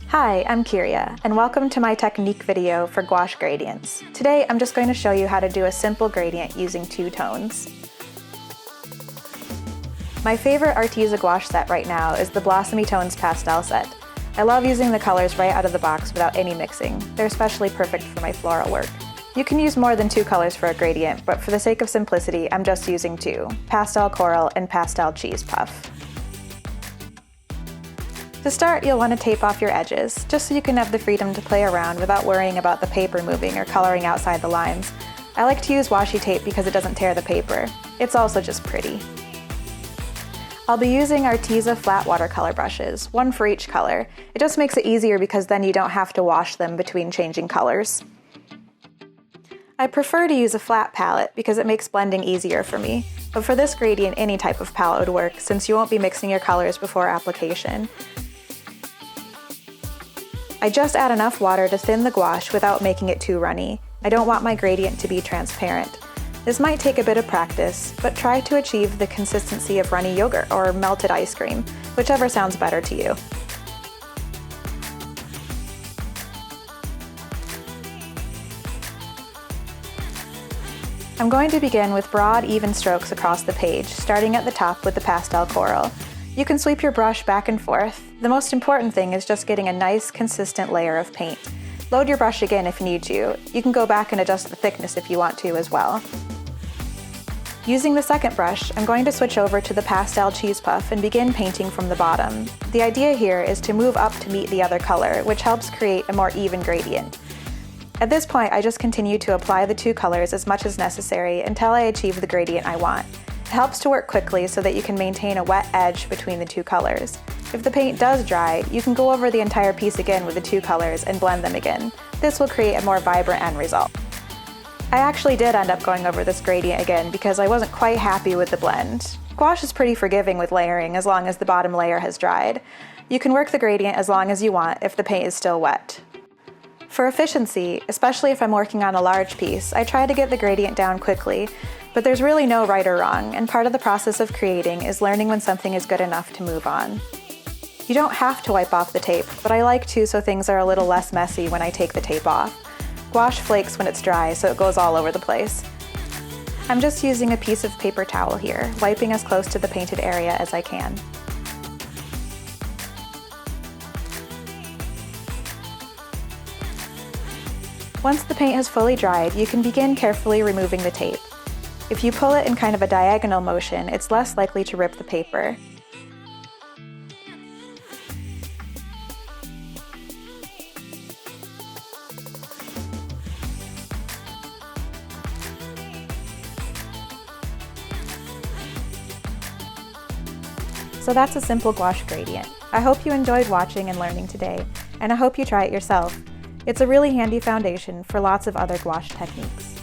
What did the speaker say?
Hi, I'm Kyria, and welcome to my technique video for gouache gradients. Today I'm just going to show you how to do a simple gradient using two tones. My favorite Arteza gouache set right now is the Blossomy Tones pastel set. I love using the colors right out of the box without any mixing. They're especially perfect for my floral work. You can use more than two colors for a gradient, but for the sake of simplicity, I'm just using two: pastel coral and pastel cheese puff. To start, you'll want to tape off your edges, just so you can have the freedom to play around without worrying about the paper moving or coloring outside the lines. I like to use washi tape because it doesn't tear the paper. It's also just pretty. I'll be using Arteza flat watercolor brushes, one for each color. It just makes it easier because then you don't have to wash them between changing colors. I prefer to use a flat palette because it makes blending easier for me, but for this gradient any type of palette would work since you won't be mixing your colors before application. I just add enough water to thin the gouache without making it too runny. I don't want my gradient to be transparent. This might take a bit of practice, but try to achieve the consistency of runny yogurt or melted ice cream, whichever sounds better to you. I'm going to begin with broad, even strokes across the page, starting at the top with the pastel coral. You can sweep your brush back and forth. The most important thing is just getting a nice, consistent layer of paint. Load your brush again if you need to. You can go back and adjust the thickness if you want to as well. Using the second brush, I'm going to switch over to the pastel cheese puff and begin painting from the bottom. The idea here is to move up to meet the other color, which helps create a more even gradient. At this point, I just continue to apply the two colors as much as necessary until I achieve the gradient I want. It helps to work quickly so that you can maintain a wet edge between the two colors. If the paint does dry, you can go over the entire piece again with the two colors and blend them again. This will create a more vibrant end result. I actually did end up going over this gradient again because I wasn't quite happy with the blend. Gouache is pretty forgiving with layering as long as the bottom layer has dried. You can work the gradient as long as you want if the paint is still wet. For efficiency, especially if I'm working on a large piece, I try to get the gradient down quickly, but there's really no right or wrong, and part of the process of creating is learning when something is good enough to move on. You don't have to wipe off the tape, but I like to so things are a little less messy when I take the tape off. Gouache flakes when it's dry, so it goes all over the place. I'm just using a piece of paper towel here, wiping as close to the painted area as I can. Once the paint has fully dried, you can begin carefully removing the tape. If you pull it in kind of a diagonal motion, it's less likely to rip the paper. So that's a simple gouache gradient. I hope you enjoyed watching and learning today, and I hope you try it yourself. It's a really handy foundation for lots of other gouache techniques.